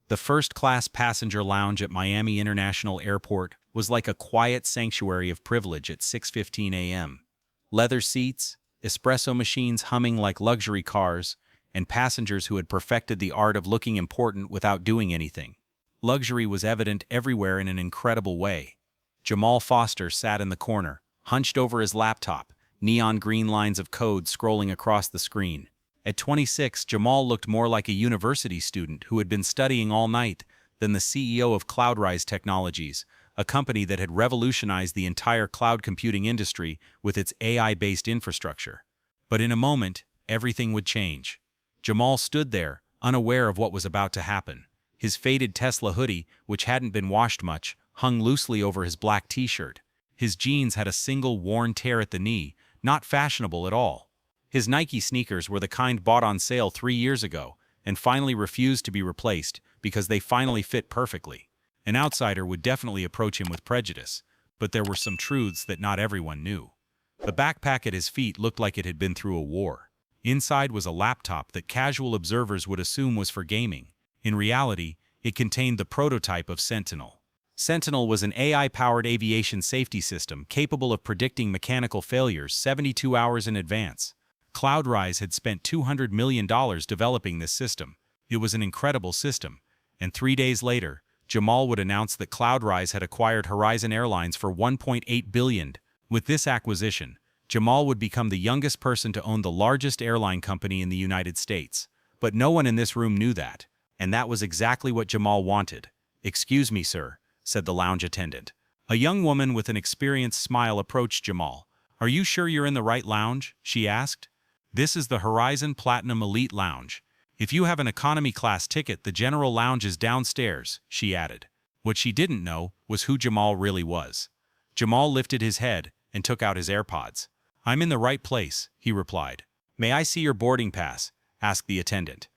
The first-class passenger lounge at Miami International Airport was like a quiet sanctuary of privilege at 6:15 a.m. Leather seats, espresso machines humming like luxury cars, and passengers who had perfected the art of looking important without doing anything. Luxury was evident everywhere in an incredible way. Jamal Foster sat in the corner, hunched over his laptop, neon green lines of code scrolling across the screen. At 26, Jamal looked more like a university student who had been studying all night than the CEO of CloudRise Technologies, a company that had revolutionized the entire cloud computing industry with its AI-based infrastructure. But in a moment, everything would change. Jamal stood there, unaware of what was about to happen. His faded Tesla hoodie, which hadn't been washed much, hung loosely over his black t-shirt. His jeans had a single worn tear at the knee, not fashionable at all. His Nike sneakers were the kind bought on sale 3 years ago and finally refused to be replaced because they finally fit perfectly. An outsider would definitely approach him with prejudice, but there were some truths that not everyone knew. The backpack at his feet looked like it had been through a war. Inside was a laptop that casual observers would assume was for gaming. In reality, it contained the prototype of Sentinel. Sentinel was an AI-powered aviation safety system capable of predicting mechanical failures 72 hours in advance. CloudRise had spent $200 million developing this system. It was an incredible system, and 3 days later, Jamal would announce that CloudRise had acquired Horizon Airlines for $1.8 billion. With this acquisition, Jamal would become the youngest person to own the largest airline company in the United States. But no one in this room knew that, and that was exactly what Jamal wanted. "Excuse me, sir," said the lounge attendant. A young woman with an experienced smile approached Jamal. "Are you sure you're in the right lounge?" she asked. "This is the Horizon Platinum Elite Lounge. If you have an economy class ticket, the general lounge is downstairs," she added. What she didn't know was who Jamal really was. Jamal lifted his head and took out his AirPods. "I'm in the right place," he replied. "May I see your boarding pass?" asked the attendant.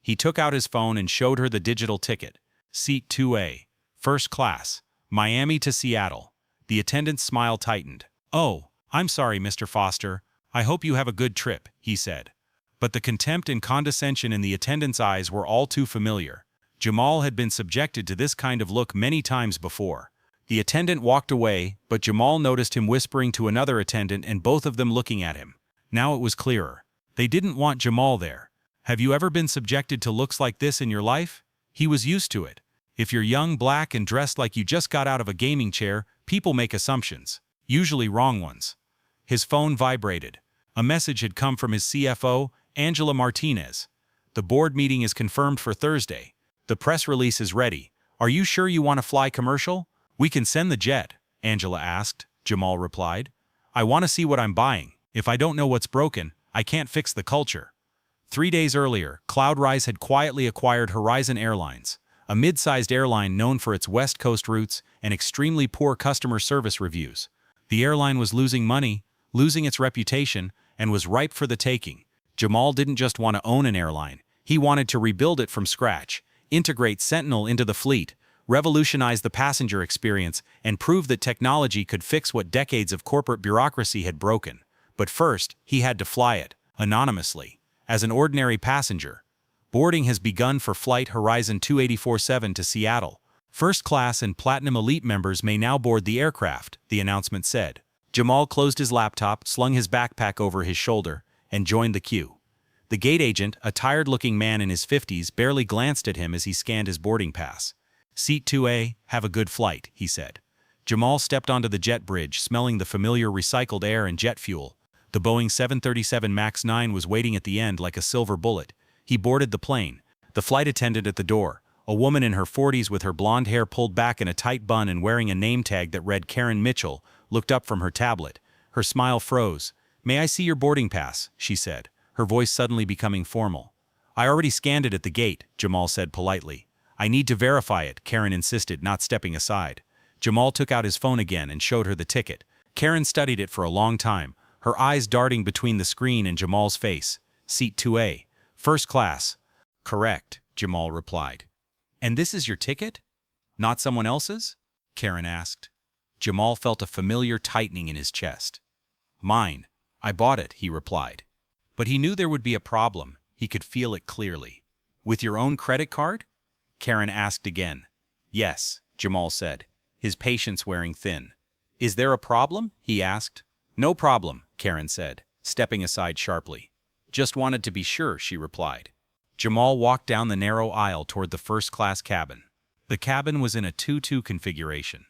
He took out his phone and showed her the digital ticket. "Seat 2A, first class, Miami to Seattle." The attendant's smile tightened. "Oh, I'm sorry, Mr. Foster. I hope you have a good trip," he said. But the contempt and condescension in the attendant's eyes were all too familiar. Jamal had been subjected to this kind of look many times before. The attendant walked away, but Jamal noticed him whispering to another attendant and both of them looking at him. Now it was clearer. They didn't want Jamal there. Have you ever been subjected to looks like this in your life? He was used to it. If you're young, black, and dressed like you just got out of a gaming chair, people make assumptions, usually wrong ones. His phone vibrated. A message had come from his CFO, Angela Martinez. "The board meeting is confirmed for Thursday. The press release is ready. Are you sure you want to fly commercial?" "We can send the jet," Angela asked. Jamal replied. "I want to see what I'm buying. If I don't know what's broken, I can't fix the culture." 3 days earlier, CloudRise had quietly acquired Horizon Airlines, a mid-sized airline known for its West Coast routes and extremely poor customer service reviews. The airline was losing money, losing its reputation, and was ripe for the taking. Jamal didn't just want to own an airline. He wanted to rebuild it from scratch, integrate Sentinel into the fleet, revolutionize the passenger experience, and prove that technology could fix what decades of corporate bureaucracy had broken. But first, he had to fly it, anonymously, as an ordinary passenger. Boarding has begun for Flight Horizon 284-7 to Seattle. First class and Platinum Elite members may now board the aircraft, the announcement said. Jamal closed his laptop, slung his backpack over his shoulder, and joined the queue. The gate agent, a tired-looking man in his 50s, barely glanced at him as he scanned his boarding pass. "Seat 2A, have a good flight," he said. Jamal stepped onto the jet bridge, smelling the familiar recycled air and jet fuel. The Boeing 737 MAX 9 was waiting at the end like a silver bullet. He boarded the plane. The flight attendant at the door, a woman in her 40s with her blonde hair pulled back in a tight bun and wearing a name tag that read Karen Mitchell, looked up from her tablet. Her smile froze. "May I see your boarding pass?" she said, her voice suddenly becoming formal. "I already scanned it at the gate," Jamal said politely. "I need to verify it," Karen insisted, not stepping aside. Jamal took out his phone again and showed her the ticket. Karen studied it for a long time, her eyes darting between the screen and Jamal's face. "Seat 2A, first class." "Correct," Jamal replied. "And this is your ticket? Not someone else's?" Karen asked. Jamal felt a familiar tightening in his chest. "Mine. I bought it," he replied. But he knew there would be a problem. He could feel it clearly. "With your own credit card?" Karen asked again. Yes, Jamal said, his patience wearing thin. Is there a problem? He asked. No problem, Karen said, stepping aside sharply. Just wanted to be sure, she replied. Jamal walked down the narrow aisle toward the first-class cabin. The cabin was in a 2-2 configuration,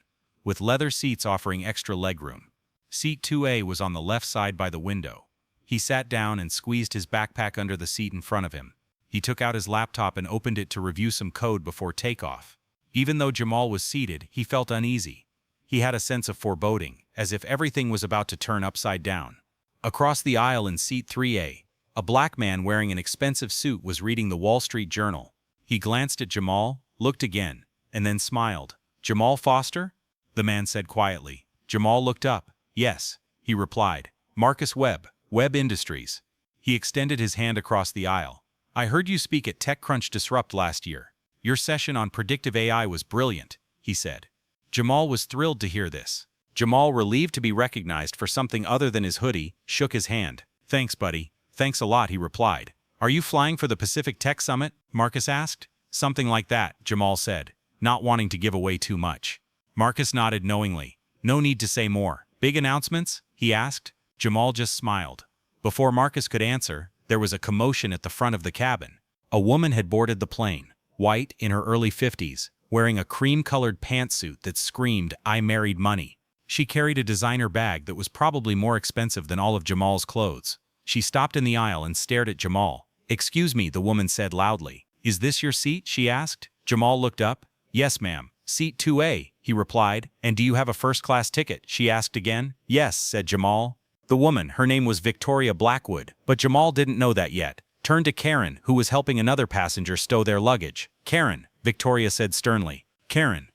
with leather seats offering extra legroom. Seat 2A was on the left side by the window. He sat down and squeezed his backpack under the seat in front of him. He took out his laptop and opened it to review some code before takeoff. Even though Jamal was seated, he felt uneasy. He had a sense of foreboding, as if everything was about to turn upside down. Across the aisle in seat 3A, a black man wearing an expensive suit was reading the Wall Street Journal. He glanced at Jamal, looked again, and then smiled. Jamal Foster? The man said quietly. Jamal looked up. Yes, he replied. Marcus Webb, Webb Industries. He extended his hand across the aisle. I heard you speak at TechCrunch Disrupt last year. Your session on predictive AI was brilliant, he said. Jamal was thrilled to hear this. Jamal, relieved to be recognized for something other than his hoodie, shook his hand. Thanks, buddy. Thanks a lot, he replied. Are you flying for the Pacific Tech Summit? Marcus asked. Something like that, Jamal said, not wanting to give away too much. Marcus nodded knowingly. No need to say more. Big announcements? He asked. Jamal just smiled. Before Marcus could answer, there was a commotion at the front of the cabin. A woman had boarded the plane, white, in her early 50s, wearing a cream-colored pantsuit that screamed, I married money. She carried a designer bag that was probably more expensive than all of Jamal's clothes. She stopped in the aisle and stared at Jamal. Excuse me, the woman said loudly. Is this your seat? She asked. Jamal looked up. Yes, ma'am. Seat 2A, he replied. And do you have a first-class ticket? She asked again. Yes, said Jamal. The woman, her name was Victoria Blackwood, but Jamal didn't know that yet, turned to Karen, who was helping another passenger stow their luggage. Karen, Victoria said sternly. Karen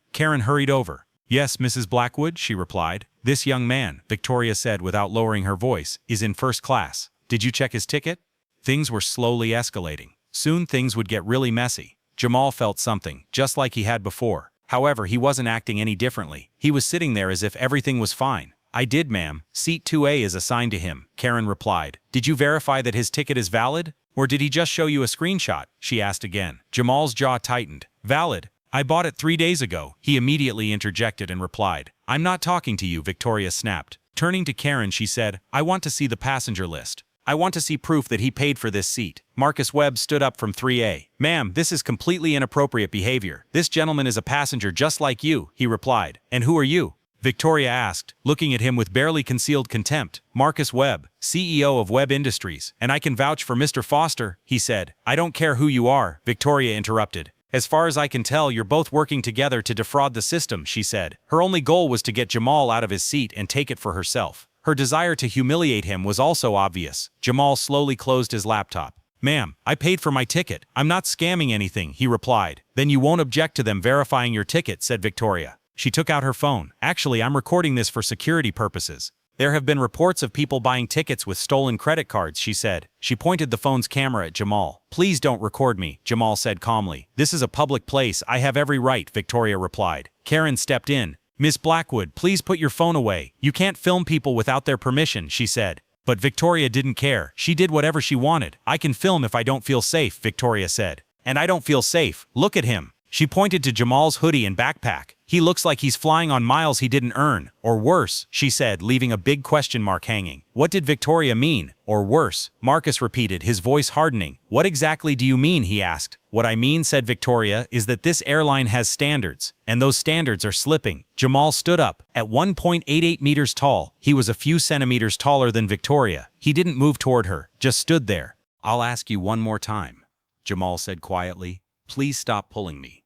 hurried over. Yes, Mrs. Blackwood, she replied. This young man, Victoria said without lowering her voice, is in first class. Did you check his ticket? Things were slowly escalating. Soon things would get really messy. Jamal felt something, just like he had before. However, he wasn't acting any differently. He was sitting there as if everything was fine. I did, ma'am. Seat 2A is assigned to him, Karen replied. Did you verify that his ticket is valid? Or did he just show you a screenshot? She asked again. Jamal's jaw tightened. Valid. I bought it 3 days ago, he immediately interjected and replied. I'm not talking to you, Victoria snapped. Turning to Karen, she said, I want to see the passenger list. I want to see proof that he paid for this seat. Marcus Webb stood up from 3A. Ma'am, this is completely inappropriate behavior. This gentleman is a passenger just like you, he replied. And who are you? Victoria asked, looking at him with barely concealed contempt. Marcus Webb, CEO of Webb Industries. And I can vouch for Mr. Foster, he said. I don't care who you are, Victoria interrupted. As far as I can tell, you're both working together to defraud the system, she said. Her only goal was to get Jamal out of his seat and take it for herself. Her desire to humiliate him was also obvious. Jamal slowly closed his laptop. Ma'am, I paid for my ticket. I'm not scamming anything, he replied. Then you won't object to them verifying your ticket, said Victoria. She took out her phone. Actually, I'm recording this for security purposes. There have been reports of people buying tickets with stolen credit cards, she said. She pointed the phone's camera at Jamal. Please don't record me, Jamal said calmly. This is a public place. I have every right, Victoria replied. Karen stepped in. Miss Blackwood, please put your phone away. You can't film people without their permission, she said. But Victoria didn't care. She did whatever she wanted. I can film if I don't feel safe, Victoria said. And I don't feel safe. Look at him. She pointed to Jamal's hoodie and backpack. He looks like he's flying on miles he didn't earn. Or worse, she said, leaving a big question mark hanging. What did Victoria mean? Or worse? Marcus repeated, his voice hardening. What exactly do you mean? He asked. What I mean, said Victoria, is that this airline has standards, and those standards are slipping. Jamal stood up. At 1.88 meters tall, he was a few centimeters taller than Victoria. He didn't move toward her, just stood there. I'll ask you one more time, Jamal said quietly. Please stop pulling me.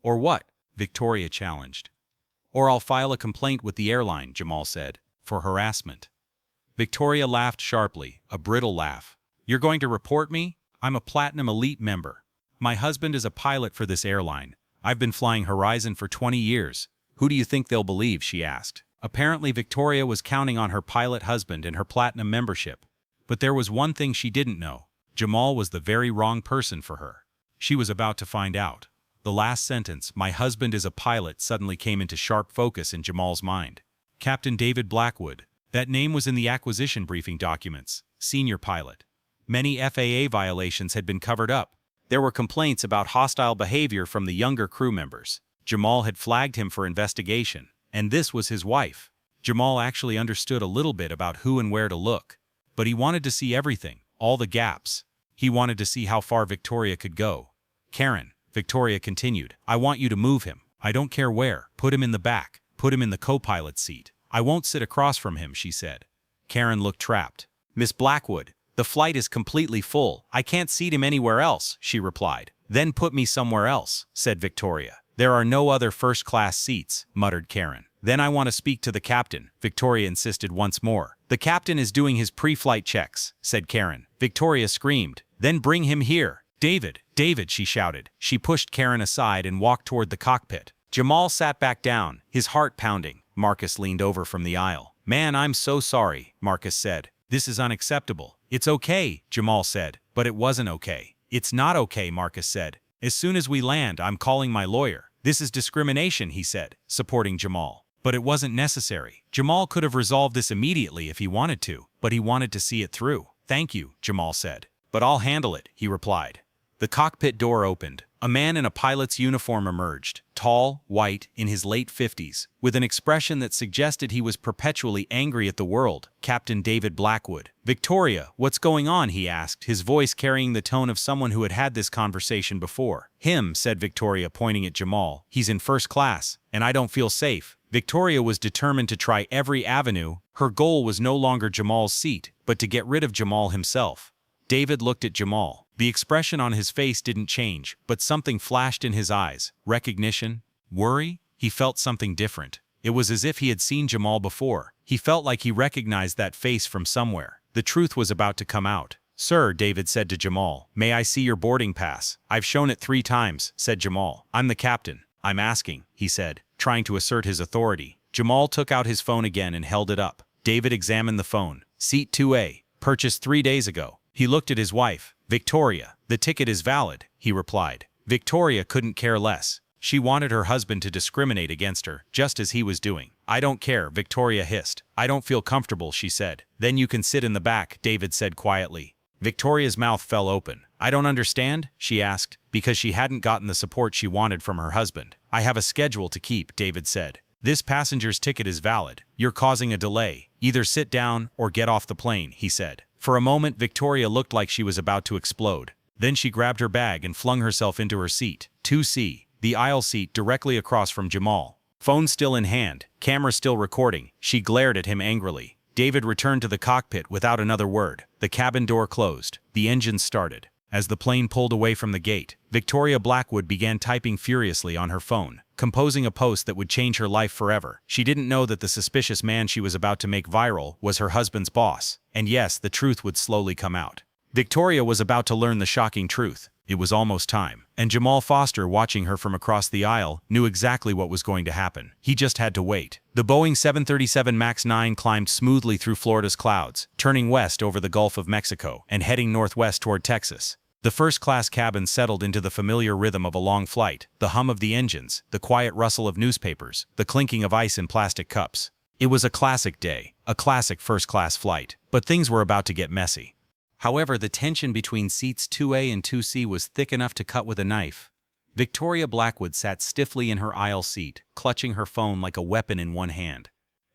Or what? Victoria challenged. Or I'll file a complaint with the airline, Jamal said, for harassment. Victoria laughed sharply, a brittle laugh. You're going to report me? I'm a Platinum Elite member. My husband is a pilot for this airline. I've been flying Horizon for 20 years. Who do you think they'll believe? She asked. Apparently Victoria was counting on her pilot husband and her Platinum membership. But there was one thing she didn't know. Jamal was the very wrong person for her. She was about to find out. The last sentence, my husband is a pilot, suddenly came into sharp focus in Jamal's mind. Captain David Blackwood. That name was in the acquisition briefing documents. Senior pilot. Many FAA violations had been covered up, There were complaints about hostile behavior from the younger crew members. Jamal had flagged him for investigation, and this was his wife. Jamal actually understood a little bit about who and where to look, but he wanted to see everything, all the gaps. He wanted to see how far Victoria could go. "Karen," Victoria continued, "I want you to move him. I don't care where. Put him in the back. Put him in the co-pilot seat. I won't sit across from him," she said. Karen looked trapped. "Miss Blackwood, the flight is completely full. I can't seat him anywhere else," she replied. "Then put me somewhere else," said Victoria. "There are no other first-class seats," muttered Karen. "Then I want to speak to the captain," Victoria insisted once more. "The captain is doing his pre-flight checks," said Karen. Victoria screamed. "Then bring him here." "David, David," she shouted. She pushed Karen aside and walked toward the cockpit. Jamal sat back down, his heart pounding. Marcus leaned over from the aisle. "Man, I'm so sorry," Marcus said. "This is unacceptable." "It's okay," Jamal said. "But it wasn't okay." "It's not okay," Marcus said. "As soon as we land, I'm calling my lawyer." "This is discrimination," he said, supporting Jamal. "But it wasn't necessary. Jamal could have resolved this immediately if he wanted to, but he wanted to see it through." "Thank you," Jamal said. "But I'll handle it," he replied. The cockpit door opened. A man in a pilot's uniform emerged, tall, white, in his late 50s, with an expression that suggested he was perpetually angry at the world. Captain David Blackwood. "Victoria, what's going on?" he asked, his voice carrying the tone of someone who had had this conversation before. "Him," said Victoria, pointing at Jamal. "He's in first class, and I don't feel safe." Victoria was determined to try every avenue. Her goal was no longer Jamal's seat, but to get rid of Jamal himself. David looked at Jamal. The expression on his face didn't change, but something flashed in his eyes. Recognition? Worry? He felt something different. It was as if he had seen Jamal before. He felt like he recognized that face from somewhere. The truth was about to come out. "Sir," David said to Jamal, "may I see your boarding pass?" "I've shown it 3 times, said Jamal. "I'm the captain." "I'm asking," he said, trying to assert his authority. Jamal took out his phone again and held it up. David examined the phone. "Seat 2A, purchased 3 days ago." He looked at his wife. "Victoria, the ticket is valid," he replied. Victoria couldn't care less. She wanted her husband to discriminate against her, just as he was doing. "I don't care," Victoria hissed. "I don't feel comfortable," she said. "Then you can sit in the back," David said quietly. Victoria's mouth fell open. "I don't understand?" she asked, because she hadn't gotten the support she wanted from her husband. "I have a schedule to keep," David said. "This passenger's ticket is valid. You're causing a delay. Either sit down or get off the plane," he said. For a moment, Victoria looked like she was about to explode. Then she grabbed her bag and flung herself into her seat. 2C, the aisle seat directly across from Jamal. Phone still in hand, camera still recording, she glared at him angrily. David returned to the cockpit without another word. The cabin door closed. The engine started. As the plane pulled away from the gate, Victoria Blackwood began typing furiously on her phone, composing a post that would change her life forever. She didn't know that the suspicious man she was about to make viral was her husband's boss. And yes, the truth would slowly come out. Victoria was about to learn the shocking truth. It was almost time. And Jamal Foster, watching her from across the aisle, knew exactly what was going to happen. He just had to wait. The Boeing 737 MAX 9 climbed smoothly through Florida's clouds, turning west over the Gulf of Mexico and heading northwest toward Texas. The first-class cabin settled into the familiar rhythm of a long flight, the hum of the engines, the quiet rustle of newspapers, the clinking of ice in plastic cups. It was a classic day, a classic first-class flight, but things were about to get messy. However, the tension between seats 2A and 2C was thick enough to cut with a knife. Victoria Blackwood sat stiffly in her aisle seat, clutching her phone like a weapon in one hand.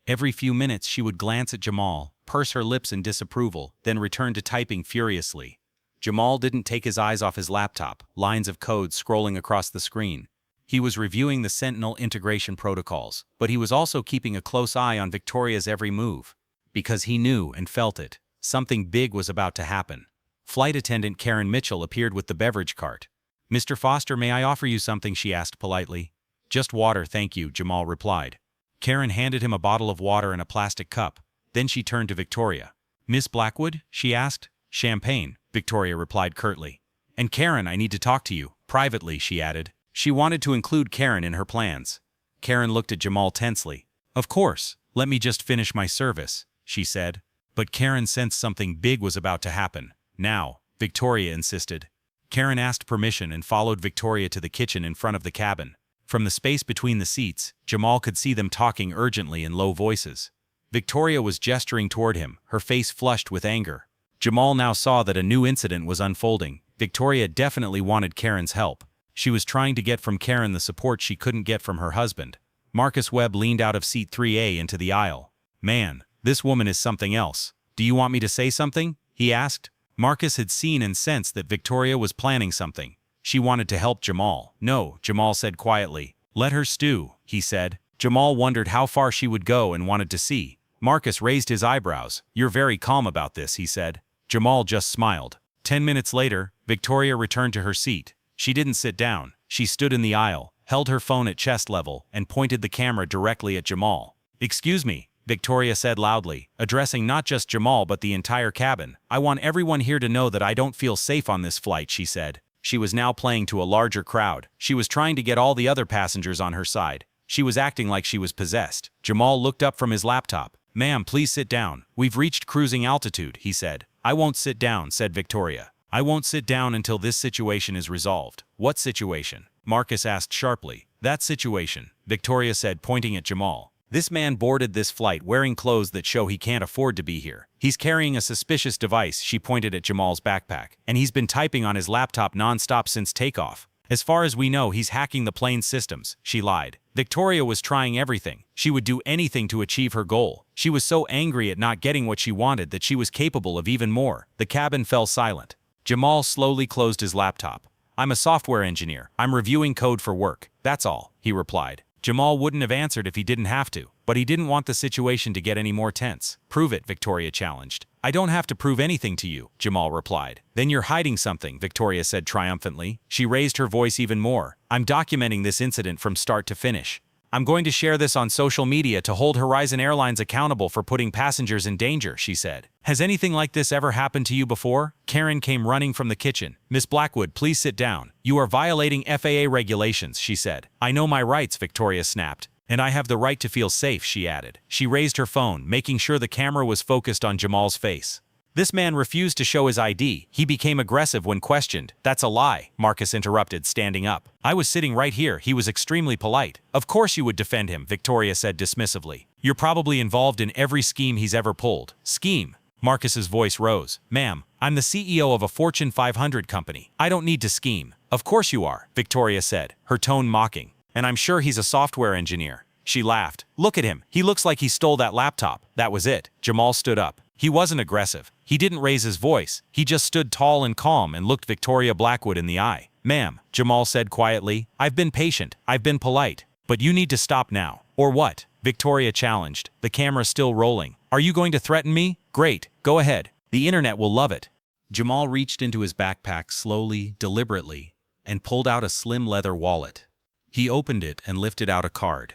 Every few minutes she would glance at Jamal, purse her lips in disapproval, then return to typing furiously. Jamal didn't take his eyes off his laptop, lines of code scrolling across the screen. He was reviewing the Sentinel integration protocols, but he was also keeping a close eye on Victoria's every move. Because he knew and felt it. Something big was about to happen. Flight attendant Karen Mitchell appeared with the beverage cart. "Mr. Foster, may I offer you something?" she asked politely. "Just water, thank you," Jamal replied. Karen handed him a bottle of water in a plastic cup. Then she turned to Victoria. "Miss Blackwood?" she asked. "Champagne," Victoria replied curtly. "And Karen, I need to talk to you, privately," she added. She wanted to include Karen in her plans. Karen looked at Jamal tensely. "Of course, let me just finish my service," she said. But Karen sensed something big was about to happen. "Now," Victoria insisted. Karen asked permission and followed Victoria to the kitchen in front of the cabin. From the space between the seats, Jamal could see them talking urgently in low voices. Victoria was gesturing toward him, her face flushed with anger. Jamal now saw that a new incident was unfolding. Victoria definitely wanted Karen's help. She was trying to get from Karen the support she couldn't get from her husband. Marcus Webb leaned out of seat 3A into the aisle. "Man, this woman is something else. Do you want me to say something?" he asked. Marcus had seen and sensed that Victoria was planning something. She wanted to help Jamal. "No," Jamal said quietly. "Let her stew," he said. Jamal wondered how far she would go and wanted to see. Marcus raised his eyebrows. "You're very calm about this," he said. Jamal just smiled. 10 minutes later, Victoria returned to her seat. She didn't sit down. She stood in the aisle, held her phone at chest level, and pointed the camera directly at Jamal. "Excuse me," Victoria said loudly, addressing not just Jamal but the entire cabin. "I want everyone here to know that I don't feel safe on this flight," she said. She was now playing to a larger crowd. She was trying to get all the other passengers on her side. She was acting like she was possessed. Jamal looked up from his laptop. "Ma'am, please sit down. We've reached cruising altitude," he said. "I won't sit down," said Victoria. "I won't sit down until this situation is resolved." "What situation?" Marcus asked sharply. "That situation," Victoria said, pointing at Jamal. "This man boarded this flight wearing clothes that show he can't afford to be here. He's carrying a suspicious device," she pointed at Jamal's backpack, "and he's been typing on his laptop non-stop since takeoff. As far as we know, he's hacking the plane's systems," she lied. Victoria was trying everything. She would do anything to achieve her goal. She was so angry at not getting what she wanted that she was capable of even more. The cabin fell silent. Jamal slowly closed his laptop. "I'm a software engineer. I'm reviewing code for work. That's all," he replied. Jamal wouldn't have answered if he didn't have to, but he didn't want the situation to get any more tense. "Prove it," Victoria challenged. "I don't have to prove anything to you," Jamal replied. "Then you're hiding something," Victoria said triumphantly. She raised her voice even more. "I'm documenting this incident from start to finish. I'm going to share this on social media to hold Horizon Airlines accountable for putting passengers in danger," she said. "Has anything like this ever happened to you before?" Karen came running from the kitchen. "Miss Blackwood, please sit down. You are violating FAA regulations," she said. "I know my rights," Victoria snapped. "And I have the right to feel safe," she added. She raised her phone, making sure the camera was focused on Jamal's face. "This man refused to show his ID. He became aggressive when questioned." "That's a lie," Marcus interrupted, standing up. "I was sitting right here. He was extremely polite." "Of course you would defend him," Victoria said dismissively. "You're probably involved in every scheme he's ever pulled." "Scheme?" Marcus's voice rose. "Ma'am, I'm the CEO of a Fortune 500 company. I don't need to scheme." "Of course you are," Victoria said, her tone mocking. "And I'm sure he's a software engineer." She laughed. "Look at him. He looks like he stole that laptop." That was it. Jamal stood up. He wasn't aggressive. He didn't raise his voice. He just stood tall and calm and looked Victoria Blackwood in the eye. "Ma'am," Jamal said quietly, "I've been patient. I've been polite. But you need to stop now." "Or what?" Victoria challenged, the camera still rolling. "Are you going to threaten me? Great. Go ahead. The internet will love it." Jamal reached into his backpack slowly, deliberately, and pulled out a slim leather wallet. He opened it and lifted out a card.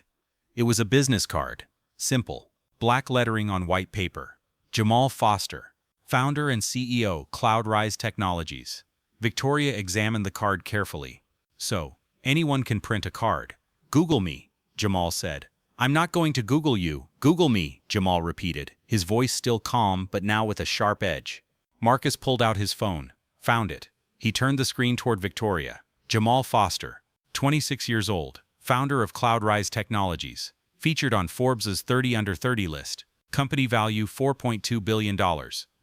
It was a business card. Simple. Black lettering on white paper. Jamal Foster, founder and CEO, CloudRise Technologies. Victoria examined the card carefully. "So, anyone can print a card. Google me," Jamal said. "I'm not going to Google you. Google me," Jamal repeated, his voice still calm but now with a sharp edge. Marcus pulled out his phone. Found it. He turned the screen toward Victoria. Jamal Foster, 26 years old, founder of CloudRise Technologies, featured on Forbes' 30 Under 30 list. Company value $4.2 billion.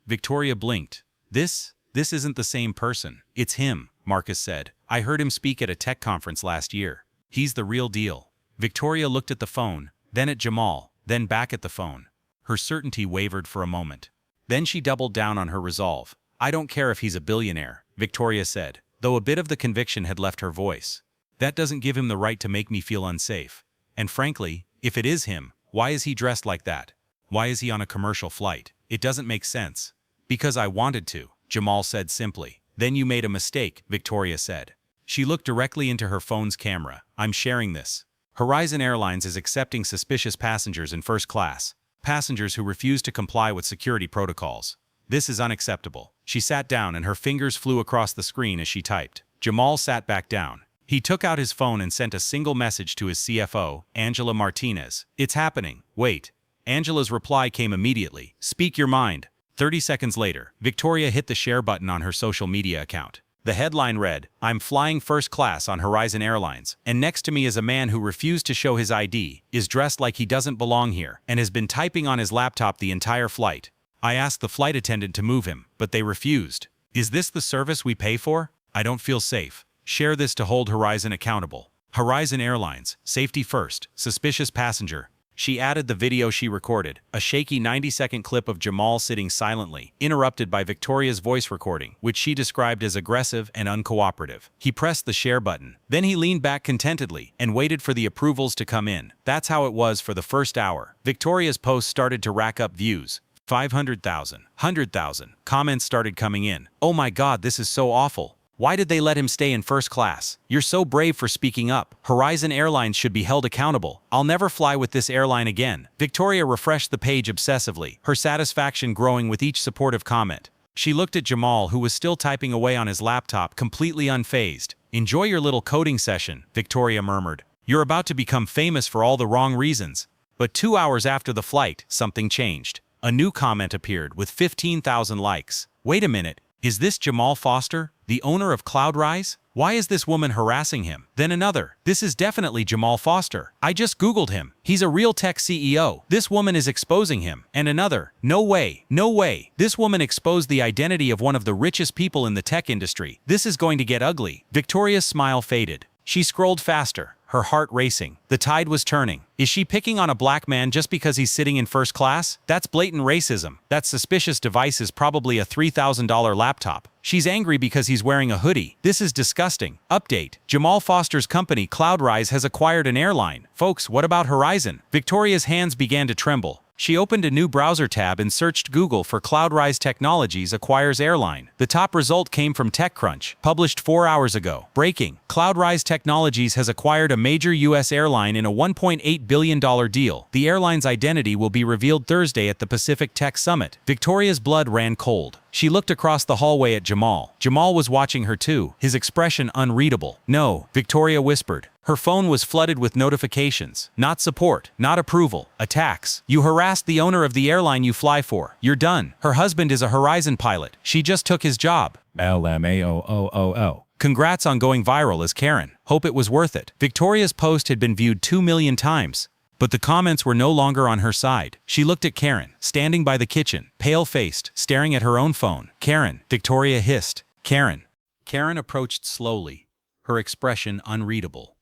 Victoria blinked. This isn't the same person." "It's him," Marcus said. "I heard him speak at a tech conference last year. He's the real deal." Victoria looked at the phone, then at Jamal, then back at the phone. Her certainty wavered for a moment. Then she doubled down on her resolve. "I don't care if he's a billionaire," Victoria said, though a bit of the conviction had left her voice. "That doesn't give him the right to make me feel unsafe. And frankly, if it is him, why is he dressed like that? Why is he on a commercial flight? It doesn't make sense." "Because I wanted to," Jamal said simply. "Then you made a mistake," Victoria said. She looked directly into her phone's camera. "I'm sharing this. Horizon Airlines is accepting suspicious passengers in first class. Passengers who refuse to comply with security protocols. This is unacceptable." She sat down and her fingers flew across the screen as she typed. Jamal sat back down. He took out his phone and sent a single message to his CFO, Angela Martinez. "It's happening. Wait." Angela's reply came immediately. "Speak your mind." 30 seconds later, Victoria hit the share button on her social media account. The headline read, "I'm flying first class on Horizon Airlines, and next to me is a man who refused to show his ID, is dressed like he doesn't belong here, and has been typing on his laptop the entire flight. I asked the flight attendant to move him, but they refused." Is this the service we pay for? I don't feel safe. Share this to hold Horizon accountable. Horizon Airlines, safety first, suspicious passenger. She added the video she recorded, a shaky 90-second clip of Jamal sitting silently, interrupted by Victoria's voice recording, which she described as aggressive and uncooperative. He pressed the share button. Then he leaned back contentedly and waited for the approvals to come in. That's how it was for the first hour. Victoria's post started to rack up views. 500,000, 100,000. Comments started coming in. Oh my God, this is so awful. Why did they let him stay in first class? You're so brave for speaking up. Horizon Airlines should be held accountable. I'll never fly with this airline again. Victoria refreshed the page obsessively, her satisfaction growing with each supportive comment. She looked at Jamal, who was still typing away on his laptop, completely unfazed. Enjoy your little coding session, Victoria murmured. You're about to become famous for all the wrong reasons. But 2 hours after the flight, something changed. A new comment appeared with 15,000 likes. Wait a minute. Is this Jamal Foster, the owner of CloudRise? Why is this woman harassing him? Then another. This is definitely Jamal Foster. I just Googled him. He's a real tech CEO. This woman is exposing him. And another. No way. No way. This woman exposed the identity of one of the richest people in the tech industry. This is going to get ugly. Victoria's smile faded. She scrolled faster, her heart racing. The tide was turning. Is she picking on a black man just because he's sitting in first class? That's blatant racism. That suspicious device is probably a $3,000 laptop. She's angry because he's wearing a hoodie. This is disgusting. Update. Jamal Foster's company CloudRise has acquired an airline. Folks, what about Horizon? Victoria's hands began to tremble. She opened a new browser tab and searched Google for CloudRise Technologies acquires airline. The top result came from TechCrunch, published 4 hours ago. Breaking. CloudRise Technologies has acquired a major U.S. airline in a $1.8 billion deal. The airline's identity will be revealed Thursday at the Pacific Tech Summit. Victoria's blood ran cold. She looked across the hallway at Jamal. Jamal was watching her too, his expression unreadable. No, Victoria whispered. Her phone was flooded with notifications. Not support, not approval, attacks. You harassed the owner of the airline you fly for. You're done. Her husband is a Horizon pilot. She just took his job. LMAOOOO. Congrats on going viral as Karen. Hope it was worth it. Victoria's post had been viewed 2 million times. But the comments were no longer on her side. She looked at Karen, standing by the kitchen, pale-faced, staring at her own phone. Karen, Victoria hissed. Karen. Karen approached slowly, her expression unreadable.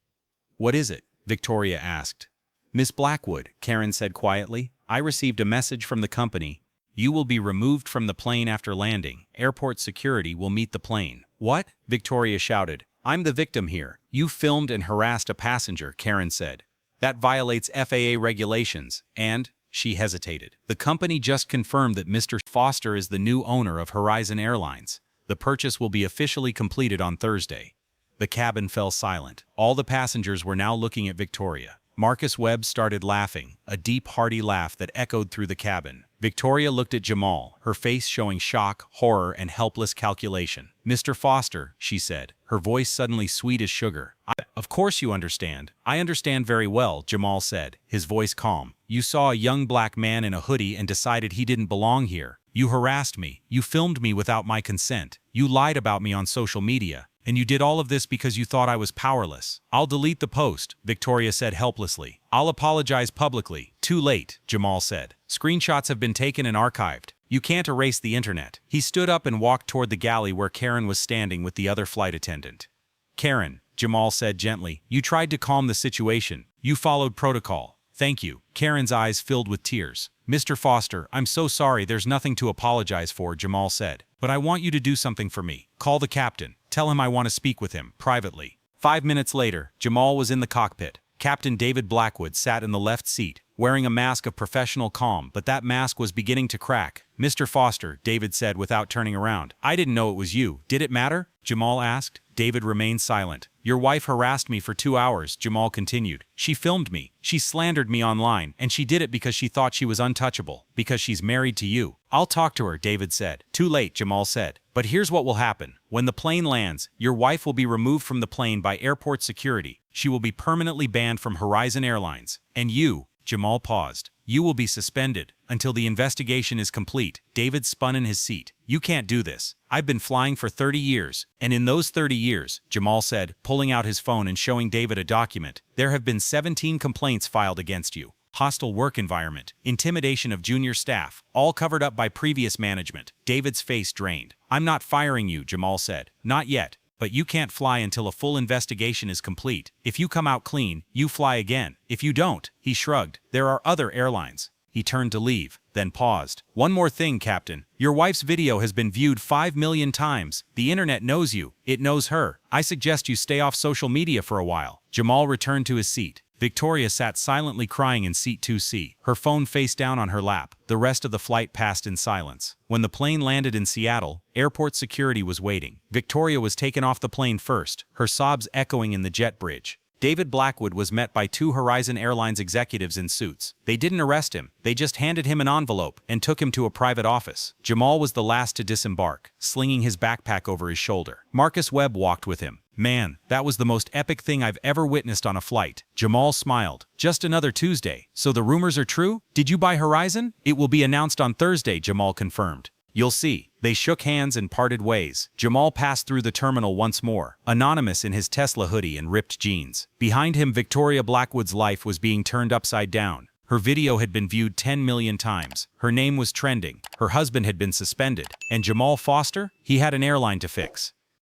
What is it? Victoria asked. Miss Blackwood, Karen said quietly. I received a message from the company. You will be removed from the plane after landing. Airport security will meet the plane. What? Victoria shouted. I'm the victim here. You filmed and harassed a passenger, Karen said. That violates FAA regulations, and, she hesitated. The company just confirmed that Mr. Foster is the new owner of Horizon Airlines. The purchase will be officially completed on Thursday. The cabin fell silent. All the passengers were now looking at Victoria. Marcus Webb started laughing, a deep, hearty laugh that echoed through the cabin. Victoria looked at Jamal, her face showing shock, horror, and helpless calculation. Mr. Foster, she said, her voice suddenly sweet as sugar. Of course you understand. I understand very well, Jamal said, his voice calm. You saw a young black man in a hoodie and decided he didn't belong here. You harassed me. You filmed me without my consent. You lied about me on social media. And you did all of this because you thought I was powerless. I'll delete the post, Victoria said helplessly. I'll apologize publicly. Too late, Jamal said. Screenshots have been taken and archived. You can't erase the internet. He stood up and walked toward the galley where Karen was standing with the other flight attendant. Karen, Jamal said gently, you tried to calm the situation. You followed protocol. Thank you. Karen's eyes filled with tears. Mr. Foster, I'm so sorry, there's nothing to apologize for, Jamal said. But I want you to do something for me. Call the captain. Tell him I want to speak with him, privately. 5 minutes later, Jamal was in the cockpit. Captain David Blackwood sat in the left seat, wearing a mask of professional calm, but that mask was beginning to crack. Mr. Foster, David said without turning around. I didn't know it was you. Did it matter? Jamal asked. David remained silent. Your wife harassed me for 2 hours, Jamal continued. She filmed me. She slandered me online, and she did it because she thought she was untouchable, because she's married to you. I'll talk to her, David said. Too late, Jamal said. But here's what will happen. When the plane lands, your wife will be removed from the plane by airport security. She will be permanently banned from Horizon Airlines. And you, Jamal paused. You will be suspended until the investigation is complete. David spun in his seat. You can't do this. I've been flying for 30 years, and in those 30 years, Jamal said, pulling out his phone and showing David a document, there have been 17 complaints filed against you. hostile work environment, intimidation of junior staff, all covered up by previous management. David's face drained. "I'm not firing you," Jamal said. "Not yet. But you can't fly until a full investigation is complete. If you come out clean, you fly again. If you don't," he shrugged, "there are other airlines." He turned to leave, then paused. "One more thing, Captain. Your wife's video has been viewed 5 million times. The internet knows you. It knows her. I suggest you stay off social media for a while." Jamal returned to his seat. Victoria sat silently crying in seat 2C, her phone face down on her lap. The rest of the flight passed in silence. When the plane landed in Seattle, airport security was waiting. Victoria was taken off the plane first, her sobs echoing in the jet bridge. David Blackwood was met by 2 Horizon Airlines executives in suits. They didn't arrest him, they just handed him an envelope and took him to a private office. Jamal was the last to disembark, slinging his backpack over his shoulder. Marcus Webb walked with him. "Man, that was the most epic thing I've ever witnessed on a flight." Jamal smiled. "Just another Tuesday. So the rumors are true? Did you buy Horizon?" "It will be announced on Thursday," Jamal confirmed. "You'll see." They shook hands and parted ways. Jamal passed through the terminal once more, anonymous in his Tesla hoodie and ripped jeans. Behind him, Victoria Blackwood's life was being turned upside down. Her video had been viewed 10 million times. Her name was trending. Her husband had been suspended. And Jamal Foster? He had an airline to fix.